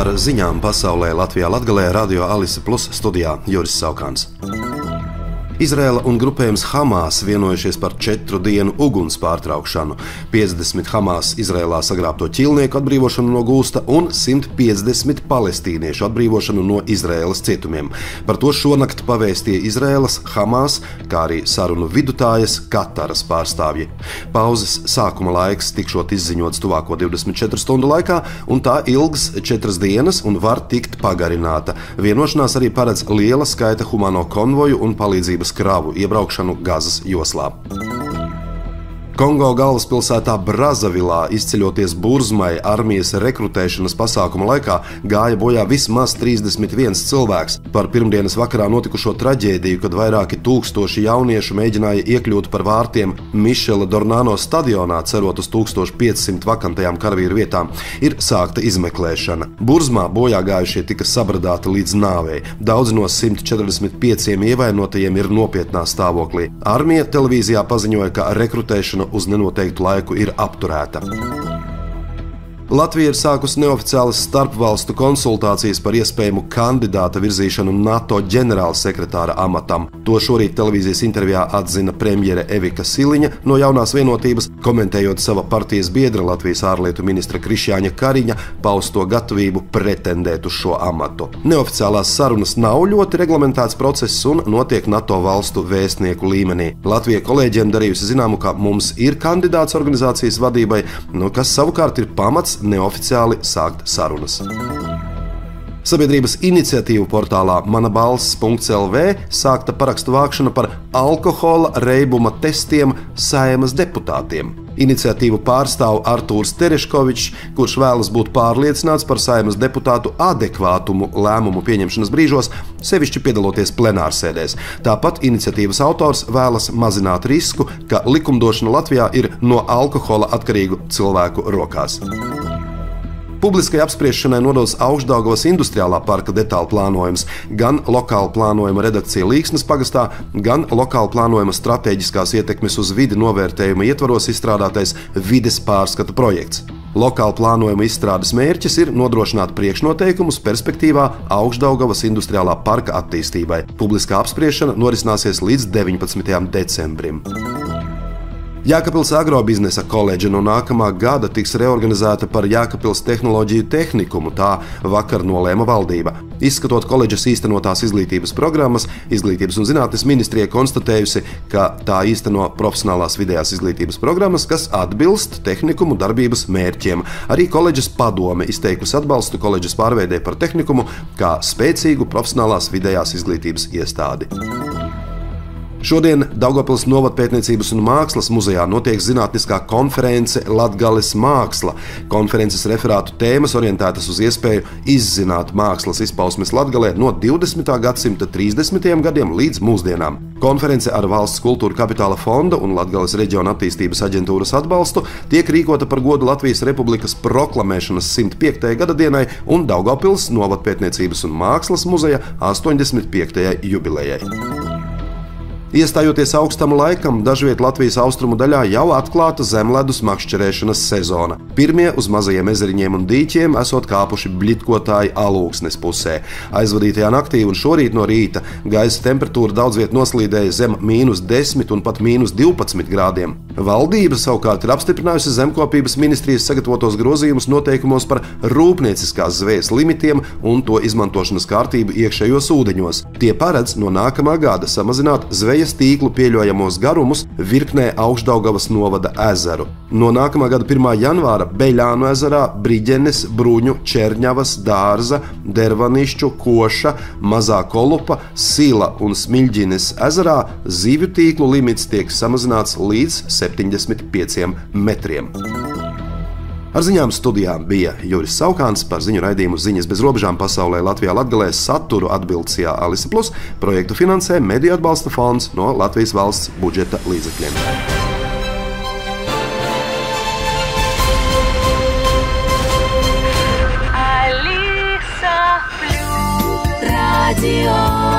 Ar ziņām pasaulē Latvijā Latgalē Radio Alise Plus studijā Juris Saukāns. Izraela un grupējums Hamas vienojušies par 4 dienu uguns pārtraukšanu, 50 Hamas Izraēlā sagrābto ķīlnieku atbrīvošanu no gūsta un 150 palestīniešu atbrīvošanu no Izraēlas cietumiem. Par to šonakt pavēstīja Izraēlas, Hamas, kā arī sarunu vidutājas Kataras pārstāvji. Pauzes sākuma laiks tikšot izziņots tuvāko 24 stundu laikā, un tā ilgs 4 dienas un var tikt pagarināta. Vienošanās arī paredz liela skaita humano konvoju un palīdzības kravu iebraukšanu Gazas joslā. Kongo galvaspilsētā Brazavilā, izceļoties Burzmai armijas rekrutēšanas pasākuma laikā, gāja bojā vismaz 31 cilvēks. Par pirmdienas vakarā notikušo traģēdiju, kad vairāki tūkstoši jauniešu mēģināja iekļūt par vārtiem Mišela Dornano stadionā, cerot uz 1500 vakantajām karavīru vietām, ir sākta izmeklēšana. Burzmā bojā gājušie tika sabradāti līdz nāvei. Daudzi no 145 ievainotajiem ir nopietnā stāvoklī. Armija televīzijā paziņoja, ka rekrutēšana uz nenoteiktu laiku ir apturēta. Latvija ir sākusi neoficiālas starpvalstu konsultācijas par iespējamu kandidāta virzīšanu NATO ģenerālsekretāra amatam. To šorīt televīzijas intervijā atzina premjere Evika Siliņa no Jaunās vienotības, komentējot sava partijas biedra Latvijas ārlietu ministra Krišjāņa Kariņa pausto gatavību pretendēt uz šo amatu. Neoficiālās sarunas nav ļoti reglamentēts process un notiek NATO valstu vēstnieku līmenī. Latvija kolēģiem darījusi zināmu, ka mums ir kandidāts organizācijas vadībai, kas savukārt ir pamats neoficiāli sākt sarunas. Sabiedrības iniciatīvu portālā manabalss.lv sākta parakstu vākšana par alkohola reibuma testiem Saeimas deputātiem. Iniciatīvu pārstāv Artūrs Tereškovičs, kurš vēlas būt pārliecināts par Saeimas deputātu adekvātumu lēmumu pieņemšanas brīžos, sevišķi piedaloties plenārsēdēs. Tāpat iniciatīvas autors vēlas mazināt risku, ka likumdošana Latvijā ir no alkohola atkarīgu cilvēku rokās. Publiskai apspriešanai nodots Augšdaugavas industriālā parka detālu plānojums, gan lokāla plānojuma redakcija Līksnes pagastā, gan lokāla plānojuma stratēģiskās ietekmes uz vidi novērtējuma ietvaros izstrādātais vides pārskata projekts. Lokāla plānojuma izstrādes mērķis ir nodrošināt priekšnoteikumus perspektīvā Augšdaugavas industriālā parka attīstībai. Publiskā apspriešana norisināsies līdz 19. decembrim. Jēkabpils agrobiznesa koledža no nākamā gada tiks reorganizēta par Jēkabpils tehnoloģiju tehnikumu, tā vakar nolēma valdība. Izskatot koledžas īstenotās izglītības programmas, Izglītības un zinātnes ministrija konstatējusi, ka tā īsteno profesionālās vidējās izglītības programmas, kas atbilst tehnikumu darbības mērķiem. Arī koledžas padome izteikusi atbalstu koledžas pārveidē par tehnikumu kā spēcīgu profesionālās vidējās izglītības iestādi. Šodien Daugavpils Novadpētniecības un mākslas muzejā notiek zinātniskā konference Latgales māksla. Konferences referātu tēmas orientētas uz iespēju izzināt mākslas izpausmes Latgalē no 20. gadsimta 30. gadiem līdz mūsdienām. Konference ar Valsts kultūra kapitāla fonda un Latgales reģiona attīstības aģentūras atbalstu tiek rīkota par godu Latvijas Republikas proklamēšanas 105. gada dienai un Daugavpils Novadpētniecības un mākslas muzeja 85. jubilejai. Iestājoties augstam laikam, dažviet Latvijas austrumu daļā jau atklāta zemledus makšķerēšanas sezona. Pirmie uz mazajiem ezeriņiem un dīķiem esot kāpuši bļitkotāji Alūksnes pusē. Aizvadītajā naktī un šorīt no rīta gaisa temperatūra daudzviet noslīdēja zem -10 un pat -12 grādiem. Valdība savukārt ir apstiprinājusi zemkopības ministrijas sagatavotos grozījumus noteikumos par rūpnieciskās zvejas limitiem un to izmantošanas kārtību iekšējos ūdeņos. Tie paredz no nākamā gada samazināt zvejas tīklu pieļaujamos garumus virknē Augšdaugavas novada ezeru. No nākamā gada 1. janvāra Beļānu ezerā, Briģenes, Bruņu, Čerņavas, Dārza, Dervanišķu, Koša, Mazā Kolupa, Sila un Smiļģines ezerā zivju tīklu limits tiek samazināts līdz 75 metriem. Ar ziņām studijā bija Juris Saukāns. Par ziņu raidījumu Ziņas bez robežām pasaulē Latvijā Latgalē saturu atbildsijā Alise Plus. Projektu finansē Mediju atbalsta fonds no Latvijas valsts budžeta līdzekļiem. Radio